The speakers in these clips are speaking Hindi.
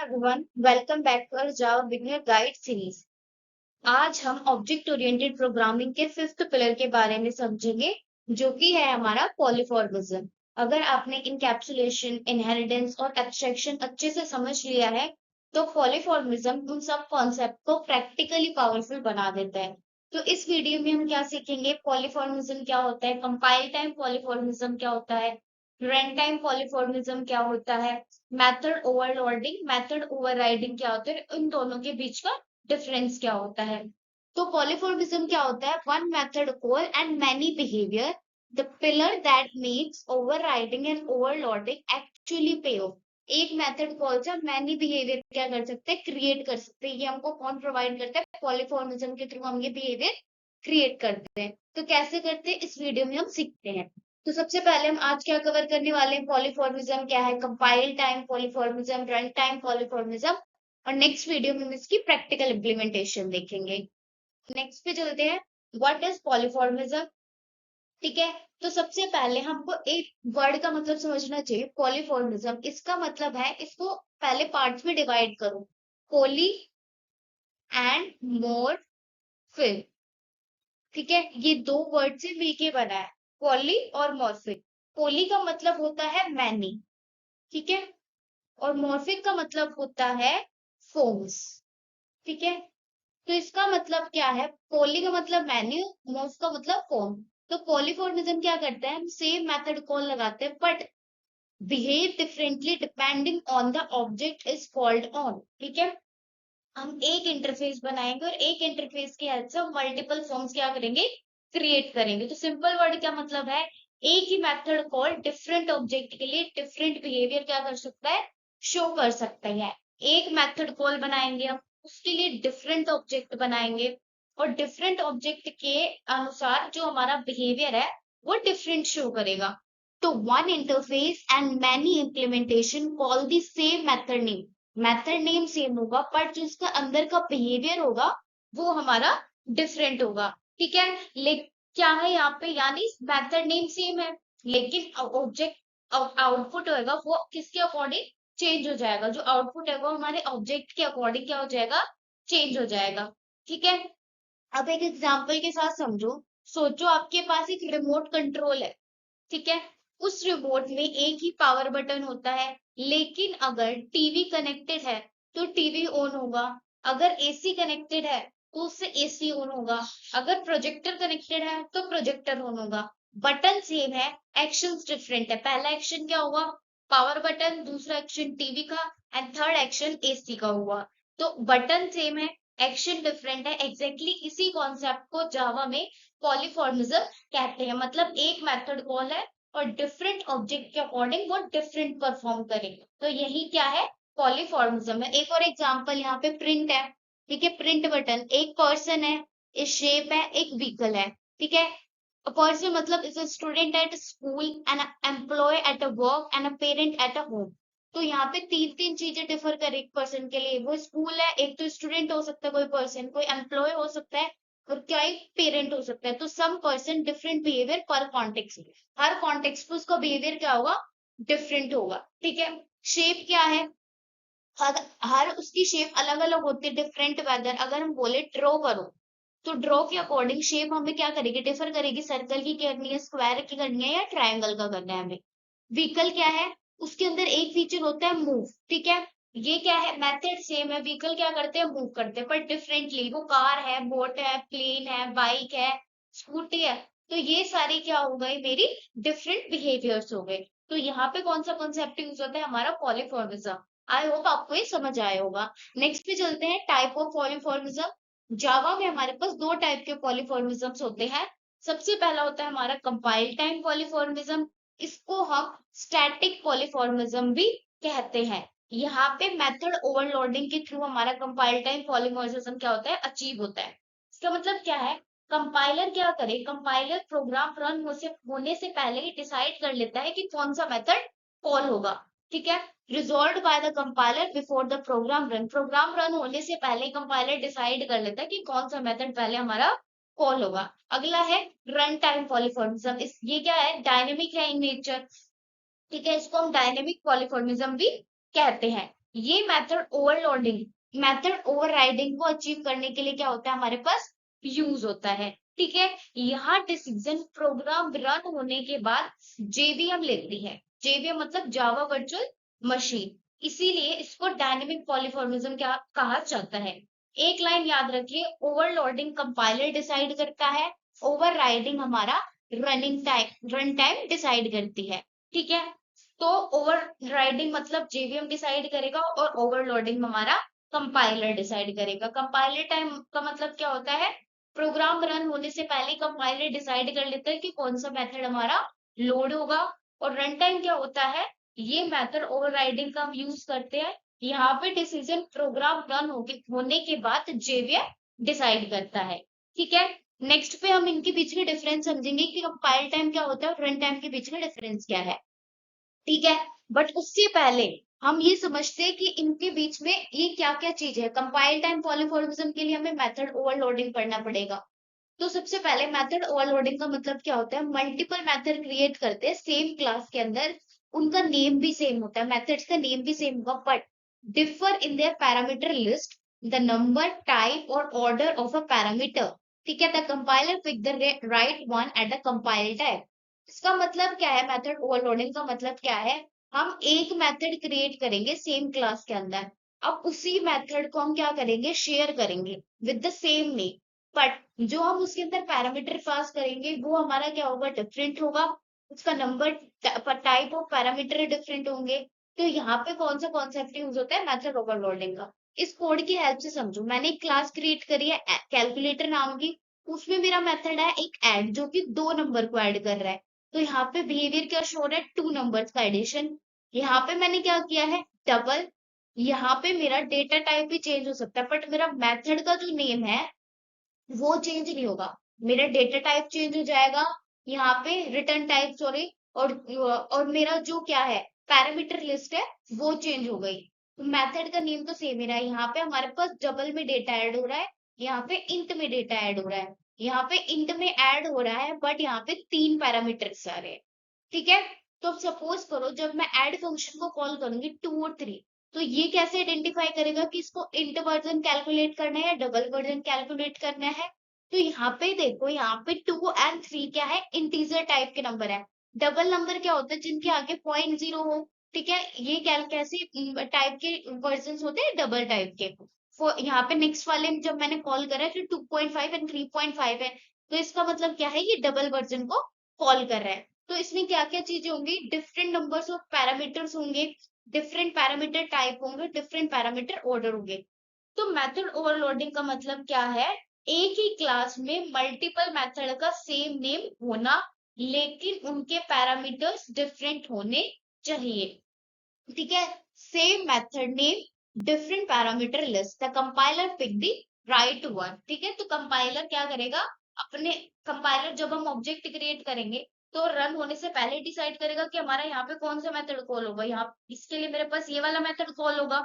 everyone, welcome back to our Java Beginner Guide series. आज हम ऑब्जेक्ट ओरिएंटेड प्रोग्रामिंग के फिफ्थ पिलर के बारे में समझेंगे, जो कि है हमारा पॉलीफॉर्मिज्म। अगर आपने इनकैप्सुलेशन, इनहेरिटेंस और एब्स्ट्रैक्शन अच्छे से समझ लिया है, तो पॉलीफॉर्मिज्म उन सब कॉन्सेप्ट को प्रैक्टिकली पावरफुल बना देता है। तो इस वीडियो में हम क्या सीखेंगे, पॉलीफॉर्मिज्म क्या होता है, कंपाइल टाइम पॉलीफॉर्मिज्म क्या होता है, रन टाइम पॉलीफॉर्मिज्म क्या होता है, मेथड ओवरलोडिंग, मेथड ओवरराइडिंग क्या होता है, इन दोनों के बीच का डिफरेंस क्या होता है। तो पॉलीफॉर्मिज्म क्या होता है, one method call and many behaviour, the pillar that makes overriding and overloading actually पे ऑफ। एक मेथड कॉल से मैनी बिहेवियर क्या कर सकते हैं, क्रिएट कर सकते हैं। ये हमको कौन प्रोवाइड करता है, पॉलीफॉर्मिज्म के थ्रू हम ये बिहेवियर क्रिएट करते हैं। तो कैसे करते हैं, इस वीडियो में हम सीखते हैं। तो सबसे पहले हम आज क्या कवर करने वाले हैं, पॉलीफॉर्मिज्म क्या है, कंपाइल टाइम पॉलीफॉर्मिज्म, रन टाइम पॉलीफॉर्मिज्म, और नेक्स्ट वीडियो में हम इसकी प्रैक्टिकल इम्प्लीमेंटेशन देखेंगे। नेक्स्ट पे चलते हैं, व्हाट इज पॉलीफॉर्मिज्म। ठीक है, तो सबसे पहले हमको एक वर्ड का मतलब समझना चाहिए, पॉलीफॉर्मिज्म। इसका मतलब है, इसको पहले पार्ट्स में डिवाइड करो, पॉली एंड मोर फिर। ठीक है, ये दो वर्ड से मिलके बना है, पॉली और मॉर्फिक। पॉली का मतलब होता है मैनी, ठीक है, और मॉर्फिक का मतलब होता है फॉर्म्स। ठीक है, तो इसका मतलब क्या है, पॉली का मतलब मैनी, मॉर्फ का मतलब फॉर्म। तो पॉलीफॉर्मिज्म क्या करता है, हम सेम मेथड कॉल लगाते हैं but behave differently depending on the object is called on. ठीक है, हम एक इंटरफेस बनाएंगे और एक इंटरफेस की हेल्प से हम मल्टीपल फॉर्म्स क्या करेंगे, क्रिएट करेंगे। तो सिंपल वर्ड क्या मतलब है, एक ही मेथड कॉल डिफरेंट ऑब्जेक्ट के लिए डिफरेंट बिहेवियर क्या कर सकता है, शो कर सकता है। एक मेथड कॉल बनाएंगे हम, उसके लिए डिफरेंट ऑब्जेक्ट बनाएंगे, और डिफरेंट ऑब्जेक्ट के अनुसार जो हमारा बिहेवियर है वो डिफरेंट शो करेगा। तो one interface and many implementation call the same method name. Method name same होगा पर जो इसका अंदर का बिहेवियर होगा वो हमारा डिफरेंट होगा। ठीक है, लेकिन क्या है यहाँ पे, यानी मेथड नेम सेम है लेकिन ऑब्जेक्ट आउटपुट होगा वो किसके अकॉर्डिंग चेंज हो जाएगा, जो आउटपुट है वो हमारे ऑब्जेक्ट के अकॉर्डिंग क्या हो जाएगा, चेंज हो जाएगा। ठीक है, अब एक एग्जांपल के साथ समझो। सोचो आपके पास एक रिमोट कंट्रोल है, ठीक है, उस रिमोट में एक ही पावर बटन होता है, लेकिन अगर टीवी कनेक्टेड है तो टीवी ऑन होगा, अगर एसी कनेक्टेड है तो उससे एसी ऑन होगा, अगर प्रोजेक्टर कनेक्टेड है तो प्रोजेक्टर ऑन होगा। बटन सेम है, एक्शंस डिफरेंट है। पहला एक्शन क्या हुआ, पावर बटन, दूसरा एक्शन टीवी का, एंड थर्ड एक्शन एसी का हुआ। तो बटन सेम है, एक्शन डिफरेंट है। एग्जैक्टली इसी कॉन्सेप्ट को जावा में पॉलीफॉर्मिज्म कहते हैं। मतलब एक मेथड कॉल है और डिफरेंट ऑब्जेक्ट के अकॉर्डिंग वो डिफरेंट परफॉर्म करेगा। तो यही क्या है, पॉलीफॉर्मिज्म है। एक और एग्जांपल यहाँ पे प्रिंट है। ठीक है, प्रिंट बटन, एक पर्सन है, एक शेप है, एक व्हीकल है। ठीक है, a person मतलब is a student at school, an employee at a work and a parent at a home। तो यहाँ पे तीन तीन चीजें डिफर कर एक पर्सन के लिए, वो स्कूल है, एक तो स्टूडेंट हो सकता है कोई पर्सन, कोई एम्प्लॉय हो सकता है, और क्या एक पेरेंट हो सकता है। तो सम पर्सन डिफरेंट बिहेवियर पर कॉन्टेक्स्ट, हर कॉन्टेक्स्ट पे उसका बिहेवियर क्या होगा, डिफरेंट होगा। ठीक है, शेप क्या है, हर उसकी शेप अलग अलग होती है, डिफरेंट वेदर। अगर हम बोले ड्रॉ करो, तो ड्रॉ के अकॉर्डिंग शेप हमें क्या करेगी, डिफर करेगी, सर्कल की करनी है, स्क्वायर की करनी है, या ट्रायंगल का करना है हमें। व्हीकल क्या है, उसके अंदर एक फीचर होता है मूव। ठीक है, ये क्या है, मेथड सेम है, व्हीकल क्या करते हैं, मूव करते हैं पर डिफरेंटली। वो कार है, बोट है, प्लेन है, बाइक है, स्कूटी है। तो ये सारी क्या हो गई, मेरी डिफरेंट बिहेवियर्स हो गए। तो यहाँ पे कौन सा कॉन्सेप्ट यूज होता है, हमारा पॉलीफॉर्मिज्म। आई होप आपको ये समझ आया होगा। नेक्स्ट पे चलते हैं, टाइप ऑफ पॉलीफॉर्मिज्म। जावा में हमारे पास दो टाइप के पॉलीफॉर्मिज्म्स होते हैं। सबसे पहला होता है हमारा कंपाइल टाइम पॉलीफॉर्मिज्म, इसको हम स्टैटिक पॉलीफॉर्मिज्म भी कहते हैं। यहाँ पे मेथड ओवरलोडिंग के थ्रू हमारा कंपाइल टाइम पॉलीमॉर्फिज्म क्या होता है, अचीव होता है। इसका मतलब क्या है, कंपाइलर क्या करे, कंपाइलर प्रोग्राम रन होने से पहले ही डिसाइड कर लेता है कि कौन सा मेथड कॉल होगा। ठीक है, resolve by the compiler before the program run. Program run होने से पहले कंपाइलर डिसाइड कर लेता है कि कौन सा मेथड पहले हमारा कॉल होगा। अगला है रन टाइम पॉलीफॉर्मिज्म, इस ये क्या है, डायनेमिक है इन नेचर। ठीक है, इसको हम डायनेमिक पॉलीफॉर्मिज्म भी कहते हैं। ये मेथड ओवरराइडिंग को अचीव करने के लिए क्या होता है हमारे पास यूज होता है। ठीक है, यहाँ डिसीजन प्रोग्राम रन होने के बाद जेवीएम लेती है। जेवीएम मतलब जावा वर्चुअल मशीन, इसीलिए इसको डायनेमिक पॉलीमॉर्फिज्म क्या कहा जाता है। एक लाइन याद रखिए, ओवरलोडिंग कंपाइलर डिसाइड करता है, ओवरराइडिंग हमारा रन टाइम डिसाइड करती है। ठीक है, तो ओवरराइडिंग मतलब जेवीएम डिसाइड करेगा और ओवरलोडिंग हमारा कंपाइलर डिसाइड करेगा। कंपाइलर टाइम का मतलब क्या होता है, प्रोग्राम रन होने से पहले कंपाइलर डिसाइड कर लेता है कि कौन सा मेथड हमारा लोड होगा। और रन टाइम क्या होता है, ये मेथड ओवरराइडिंग का हम यूज करते हैं। यहाँ पे डिसीजन प्रोग्राम रन होने के बाद जेवीएम डिसाइड करता है। ठीक है, नेक्स्ट पे हम इनके बीच में डिफरेंस समझेंगे कि कंपाइल टाइम क्या होता है और रन टाइम के बीच में डिफरेंस क्या है। ठीक है, बट उससे पहले हम ये समझते हैं कि इनके बीच में ये क्या क्या चीज है। कंपाइल टाइम पॉलीमॉर्फिज्म के लिए हमें मेथड ओवरलोडिंग करना पड़ेगा। तो सबसे पहले मेथड ओवरलोडिंग का मतलब क्या होता है, मल्टीपल मेथड क्रिएट करते हैं सेम क्लास के अंदर, उनका नेम भी सेम होता है, मेथड्स का नेम भी सेम होगा, but differ in their parameter list, the number, type और ऑर्डर ऑफ अ पैरामीटर। ठीक है, the compiler pick the right one at the compile time. इसका मतलब क्या है, मेथड ओवरलोडिंग का मतलब क्या है, हम एक मेथड क्रिएट करेंगे सेम क्लास के अंदर, अब उसी मेथड को हम क्या करेंगे, शेयर करेंगे with the same name, but जो हम उसके अंदर पैरामीटर पास करेंगे वो हमारा क्या होगा, डिफरेंट होगा, उसका number, type of parameter different होंगे। तो यहाँ पे कौन सा कॉन्सेप्ट यूज होता है, मेथड ओवरलोडिंग का। इस कोड की हेल्प से समझो, मैंने एक क्लास क्रिएट करी है कैलकुलेटर नाम की, उसमें मेरा मेथड है एक ऐड जो कि 2 नंबर को ऐड कर रहा है। तो यहाँ पे बिहेवियर क्या शो हो रहा है, 2 नंबर्स का एडिशन। यहाँ पे मैंने क्या किया है, डबल। यहाँ पे मेरा डेटा टाइप भी चेंज हो सकता है, बट मेरा मेथड का जो नेम है वो चेंज नहीं होगा। मेरा डेटा टाइप चेंज हो जाएगा, यहाँ पे रिटर्न टाइप सॉरी, और मेरा जो क्या है पैरामीटर लिस्ट है वो चेंज हो गई। तो मेथड का नेम तो सेम ही रहा है। यहाँ पे हमारे पास डबल में डेटा ऐड हो रहा है, यहाँ पे इंट में डेटा ऐड हो रहा है। यहाँ पे इंट में ऐड हो रहा है बट यहाँ पे 3 पैरामीटर्स आ रहे हैं। ठीक है, तो अब सपोज करो जब मैं ऐड फंक्शन को कॉल करूंगी 2 और 3, तो ये कैसे आइडेंटिफाई करेगा कि इसको इंट वर्जन कैलकुलेट करना है या डबल वर्जन कैलकुलेट करना है। तो यहाँ पे देखो, यहाँ पे 2 और 3 क्या है, इंटीजर टाइप के नंबर है। डबल नंबर क्या होता है, जिनके आगे 0.0 हो। ठीक है, ये कैसे टाइप के वर्जन होते हैं, डबल टाइप के। यहाँ पे नेक्स्ट वाले में जब मैंने कॉल करा है तो 2.5 एंड 3.5 है, तो इसका मतलब क्या है, ये डबल वर्जन को कॉल कर रहा है। तो इसमें क्या क्या चीजें होंगी, डिफरेंट नंबर्स ऑफ पैरामीटर्स होंगे, डिफरेंट पैरामीटर टाइप होंगे, डिफरेंट पैरामीटर ऑर्डर होंगे। तो मेथड ओवरलोडिंग का मतलब क्या है, एक ही क्लास में मल्टीपल मेथड का सेम नेम होना, लेकिन उनके पैरामीटर्स डिफरेंट होने चाहिए। ठीक है, same method name different parameter list, the compiler pick the right one. ठीक है, तो कंपाइलर क्या करेगा, अपने कंपाइलर जब हम ऑब्जेक्ट क्रिएट करेंगे तो रन होने से पहले डिसाइड करेगा कि हमारा यहाँ पे कौन सा मेथड कॉल होगा। यहाँ इसके लिए मेरे पास ये वाला मेथड कॉल होगा।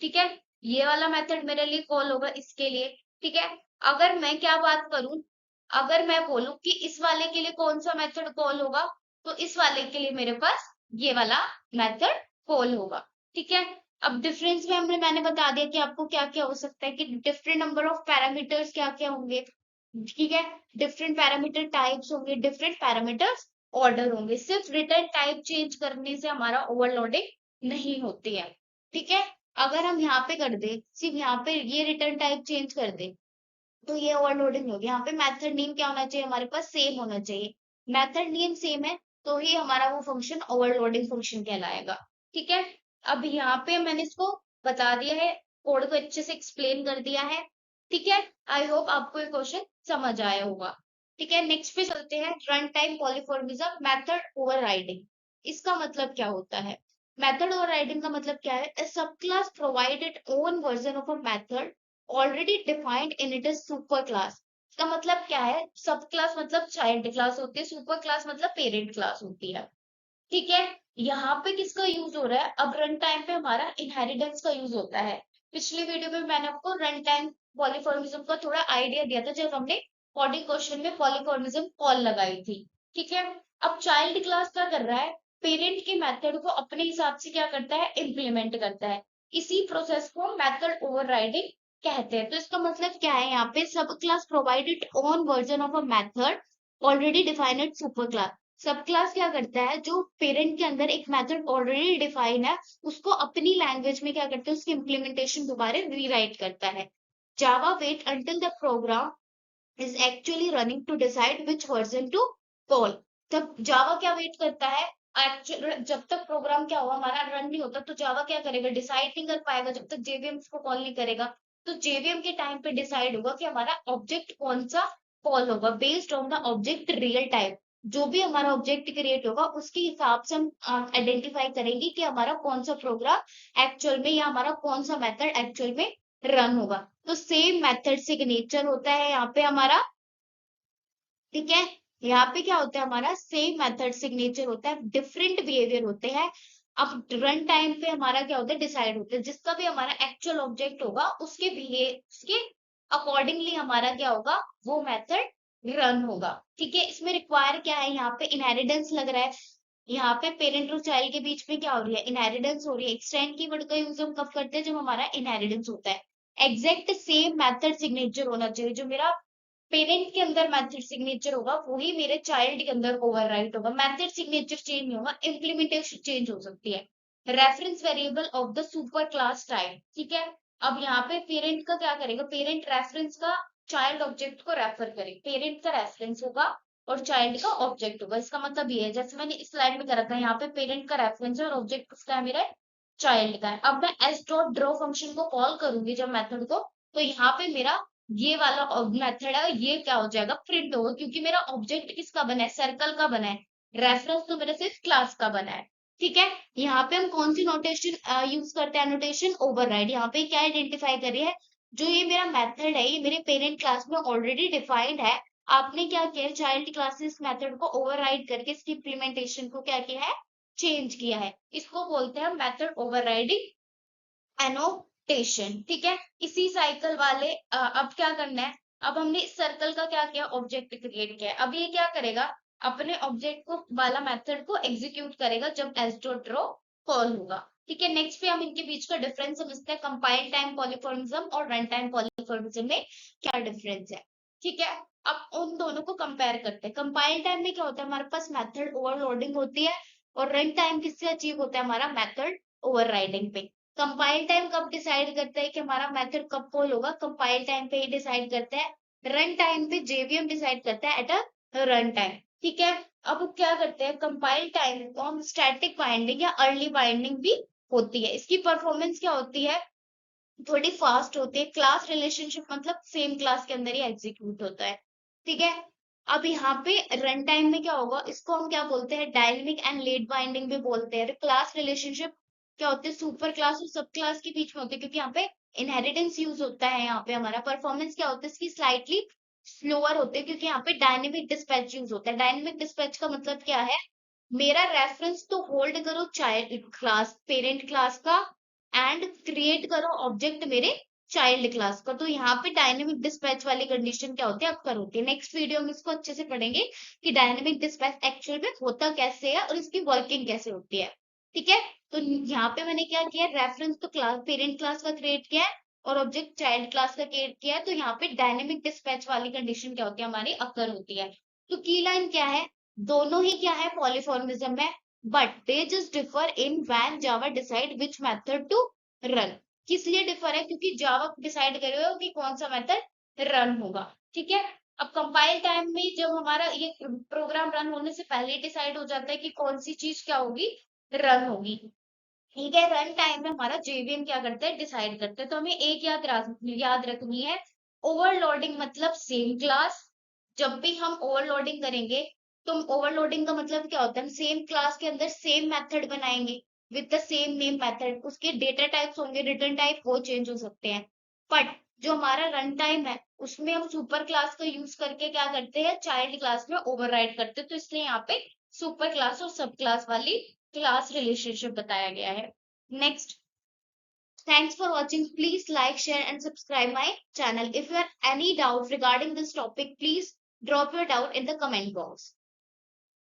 ठीक है, ये वाला मेथड मेरे लिए कॉल होगा इसके लिए। ठीक है, अगर मैं क्या बात करूं, अगर मैं बोलूं कि इस वाले के लिए कौन सा मेथड कॉल होगा, तो इस वाले के लिए मेरे पास ये वाला मेथड कॉल होगा। ठीक है, अब डिफरेंस में मैंने बता दिया कि आपको क्या क्या हो सकता है, कि डिफरेंट नंबर ऑफ पैरामीटर्स क्या क्या होंगे। ठीक है, डिफरेंट पैरामीटर टाइप्स होंगे, डिफरेंट पैरामीटर्स ऑर्डर होंगे। सिर्फ रिटर्न टाइप चेंज करने से हमारा ओवरलोडिंग नहीं होती है। ठीक है, अगर हम यहाँ पे कर दे, सिर्फ यहाँ पे ये रिटर्न टाइप चेंज कर दे, तो ये ओवरलोडिंग होगी। यहाँ पे मेथड नेम क्या होना चाहिए, हमारे पास सेम होना चाहिए। मेथड नेम सेम है तो ही हमारा वो फंक्शन ओवरलोडिंग फंक्शन कहलाएगा। ठीक है, अब यहाँ पे मैंने इसको बता दिया है, कोड को अच्छे से एक्सप्लेन कर दिया है। ठीक है, आई होप आपको ये क्वेश्चन समझ आया होगा। ठीक है, नेक्स्ट पे चलते हैं, run time polymorphism method overriding. इसका मतलब क्या होता है, मेथड ओवरराइडिंग का मतलब क्या है, a subclass provided own version of a method already defined in it is super class। इसका मतलब क्या है, सब क्लास मतलब चाइल्ड क्लास होती है, सुपर क्लास मतलब पेरेंट क्लास होती है। ठीक है, यहाँ पे किसका यूज हो रहा है, अब रन टाइम पे हमारा इनहेरिटेंस का यूज होता है। पिछली वीडियो में मैंने आपको रन टाइम पॉलीमॉर्फिज्म का थोड़ा आइडिया दिया था जब हमने कोडिंग क्वेश्चन में पॉलीमॉर्फिज्म कॉल लगाई थी। ठीक है, अब चाइल्ड क्लास क्या कर रहा है, पेरेंट के मेथड को अपने हिसाब से क्या करता है, इम्प्लीमेंट करता है। इसी प्रोसेस को मेथड ओवरराइडिंग कहते हैं। तो इसका मतलब क्या है, यहाँ पे सब class provided own version of a method already defined super class. सब क्लास क्या करता है, जो पेरेंट के अंदर एक मेथड ऑलरेडी डिफाइन है उसको अपनी लैंग्वेज में क्या करते हैं, उसकी इम्प्लीमेंटेशन दोबारा रीराइट करता है। Java wait until the program is actually running to decide which version to call। तब जावा क्या वेट करता है, एक्चुअल जब तक प्रोग्राम क्या हुआ हमारा रन नहीं होता तो जावा क्या करेगा, डिसाइड नहीं कर पाएगा जब तक जेवीएम को कॉल नहीं करेगा। तो जेवीएम के टाइम पे डिसाइड होगा कि हमारा ऑब्जेक्ट कौन सा कॉल होगा based on the object real type. जो भी हमारा ऑब्जेक्ट क्रिएट होगा उसके हिसाब से हम आइडेंटिफाई करेंगे कि हमारा कौन सा प्रोग्राम एक्चुअल में या हमारा कौन सा मेथड एक्चुअल में रन होगा। तो सेम मेथड सिग्नेचर होता है यहाँ पे हमारा, ठीक है। यहाँ पे क्या होता है, हमारा सेम मेथड सिग्नेचर होता है, डिफरेंट बिहेवियर होते हैं। अब रन टाइम पे हमारा क्या होता है, डिसाइड होता है जिसका भी हमारा एक्चुअल ऑब्जेक्ट होगा उसके उसके अकॉर्डिंगली हमारा क्या होगा, वो मेथड रन होगा। ठीक है, इसमें रिक्वायर क्या है, यहाँ पे इनहेरिटेंस लग रहा है। यहाँ पे पेरेंट और चाइल्ड के बीच में क्या हो रही है, इनहेरिटेंस हो रही है। एक्सटेंड कीवर्ड का यूज हम कब करते हैं, जब हमारा इनहेरिटेंस होता है। एग्जैक्ट सेम मेथड सिग्नेचर होना चाहिए, जो मेरा पेरेंट के अंदर मेथड सिग्नेचर होगा वही मेरे चाइल्ड के अंदर ओवरराइट होगा। मेथड सिग्नेचर चेंज नहीं होगा, इम्प्लीमेंटेशन चेंज हो सकती है। Reference variable of the super class type, ठीक है। अब यहाँ पे पेरेंट का क्या करेगा, पेरेंट रेफरेंस का चाइल्ड ऑब्जेक्ट को रेफर करे, पेरेंट का रेफरेंस होगा और चाइल्ड का ऑब्जेक्ट होगा। इसका मतलब ये है, जैसे मैंने इस स्लाइड में कर रखा है, यहाँ पे पेरेंट का रेफरेंस है और ऑब्जेक्ट किसका है, मेरा चाइल्ड का है। अब मैं एस डॉट ड्रॉ फंक्शन को कॉल करूंगी जब मेथड को, तो यहाँ पे मेरा ये वाला मेथड है ये क्या हो जाएगा, प्रिंट होगा, क्योंकि मेरा ऑब्जेक्ट किसका बना है, सर्कल का बना है। रेफरेंस तो मेरा सिर्फ क्लास का बना है। ठीक है, यहाँ पे हम कौन सी नोटेशन यूज करते हैं, नोटेशन ओवरराइड। यहाँ पे क्या आइडेंटिफाई करिए है, जो ये मेरा मेथड है ये मेरे पेरेंट क्लास में ऑलरेडी डिफाइंड है। आपने क्या किया, चाइल्ड क्लासेस मेथड को ओवरराइड करके इसकी इम्प्लीमेंटेशन को क्या किया है, चेंज किया है। इसको बोलते हैं मेथड ओवरराइडिंग एनोटेशन। ठीक है, इसी साइकिल वाले अब क्या करना है, अब हमने इस सर्कल का क्या किया, ऑब्जेक्ट क्रिएट किया है। अब ये क्या करेगा, अपने ऑब्जेक्ट को वाला मेथड को एग्जीक्यूट करेगा जब एस डॉट ड्रॉ कॉल होगा। ठीक है, नेक्स्ट पे हम इनके बीच का डिफरेंस समझते हैं, कंपाइल टाइम पॉलीफॉर्मिज्म और रन टाइम पॉलीफॉर्मिज्म में क्या डिफरेंस है। ठीक है, अब उन दोनों को कंपेयर करते हैं। कंपाइल टाइम में क्या होता है, हमारे पास मेथड ओवरलोडिंग होती है, और रन टाइम किससे अचीव होता है, हमारा मेथड ओवरराइडिंग पे। कंपाइल टाइम कब डिसाइड करता है कि हमारा मेथड कब कॉल होगा, कंपाइल टाइम पे ही डिसाइड करता है। रन टाइम पे जेवीएम डिसाइड करता है एट अ रन टाइम। ठीक है, अब क्या करते हैं, कंपाइल टाइम को हम स्टैटिक बाइंडिंग या अर्ली बाइंडिंग भी होती है। इसकी परफॉर्मेंस क्या होती है, थोड़ी फास्ट होती है। क्लास रिलेशनशिप मतलब सेम क्लास के अंदर ही एग्जीक्यूट होता है। ठीक है, अब यहाँ पे रन टाइम में क्या होगा, इसको हम क्या बोलते हैं, डायनेमिक एंड लेट बाइंडिंग भी बोलते हैं। क्लास रिलेशनशिप क्या होते हैं, सुपर क्लास और सब क्लास के बीच में होते हैं, क्योंकि यहाँ पे इनहेरिटेंस यूज होता है। यहाँ पे हमारा परफॉर्मेंस क्या होता है, इसकी स्लाइटली स्लोअर होते हैं, क्योंकि यहाँ पे डायनेमिक डिस्पैच यूज होता है। डायनेमिक डिस्पैच का मतलब क्या है, मेरा रेफरेंस तो होल्ड करो चाइल्ड क्लास पेरेंट क्लास का, एंड क्रिएट करो ऑब्जेक्ट मेरे चाइल्ड क्लास का। तो यहाँ पे डायनेमिक डिस्पैच वाली कंडीशन क्या होती है, अब होती है। नेक्स्ट वीडियो में इसको अच्छे से पढ़ेंगे कि डायनेमिक डिस्पैच एक्चुअल में होता कैसे है और इसकी वर्किंग कैसे होती है। ठीक है, तो यहाँ पे मैंने क्या किया, रेफरेंस तो क्लास पेरेंट क्लास का क्रिएट किया है और ऑब्जेक्ट चाइल्ड क्लास का क्रिएट किया है। तो यहाँ पे डायनेमिक डिस्पैच वाली कंडीशन क्या होती है, हमारी अकर होती है। तो की लाइन क्या है, दोनों ही क्या है, पॉलीफॉर्मिज्म है, but they just differ in when Java decide which method to run. किस लिए डिफर है, क्योंकि जावा डिसाइड करेगा कि कौन सा मेथड रन होगा। ठीक है, अब कंपाइल टाइम में जब हमारा ये प्रोग्राम रन होने से पहले डिसाइड हो जाता है कि कौन सी चीज क्या होगी, रन होगी। ठीक है, रन टाइम में हमारा जेवीएम क्या करता है, डिसाइड करता है। तो हमें एक याद रखनी है, ओवरलोडिंग मतलब सेम क्लास। जब भी हम ओवरलोडिंग करेंगे, तो ओवरलोडिंग का मतलब क्या होता है, हम सेम क्लास के अंदर सेम मेथड बनाएंगे with the same name method. उसके डेटा टाइप्स होंगे, रिटर्न टाइप वो चेंज हो सकते हैं। बट जो हमारा रन टाइम है उसमें हम सुपर क्लास का यूज करके क्या करते हैं, चाइल्ड क्लास में ओवरराइड करते हैं। तो इसलिए यहाँ पे सुपर क्लास और सब क्लास वाली क्लास रिलेशनशिप बताया गया है। Next, thanks for watching. Please like, share and subscribe my channel. If you have any doubt regarding this topic, please drop your doubt in the comment box.